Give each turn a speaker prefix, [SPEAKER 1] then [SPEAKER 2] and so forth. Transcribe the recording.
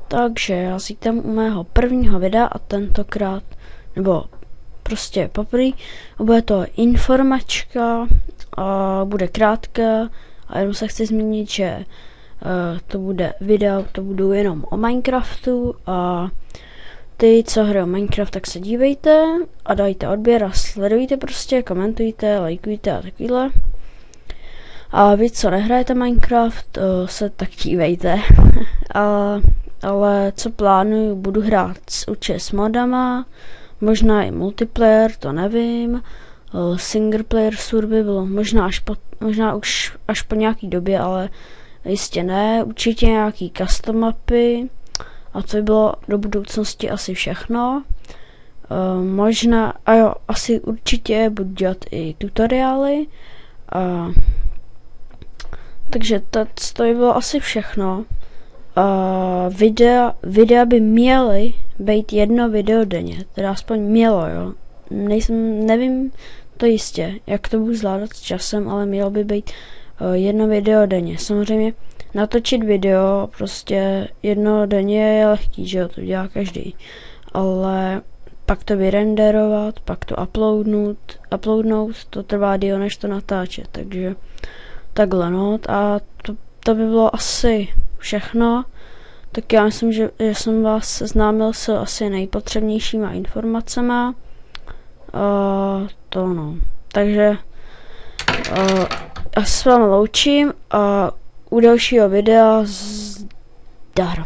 [SPEAKER 1] Takže já si tam u mého prvního videa a tentokrát, nebo prostě poprvé, bude to informačka a bude krátká a jenom se chci zmínit, že to bude video, to budou jenom o Minecraftu a ty, co hrajou Minecraft, tak se dívejte a dajte odběr a sledujte prostě, komentujte, lajkujte a takovýhle. A vy, co nehrajete Minecraft, se tak dívejte. Ale co plánuju, budu hrát určitě s modama, možná i multiplayer, to nevím, single player survival, možná už až po nějaký době, ale jistě ne, určitě nějaký custom mapy a to by bylo do budoucnosti asi všechno. Možná, a jo, asi určitě budu dělat i tutoriály, takže to by bylo asi všechno. Videa by měly být jedno video denně, teda aspoň mělo, jo. Nevím to jistě, jak to budu zvládat s časem, ale mělo by být jedno video denně. Samozřejmě natočit video prostě jedno denně je lehký, že jo, to dělá každý. Ale pak to vyrenderovat, pak to uploadnout, to trvá díl, než to natáčet, takže takhle no, a to by bylo asi všechno. Tak já myslím, že jsem vás seznámil s asi nejpotřebnějšíma informacema. To no. Takže já se s vámi loučím a u dalšího videa zdar.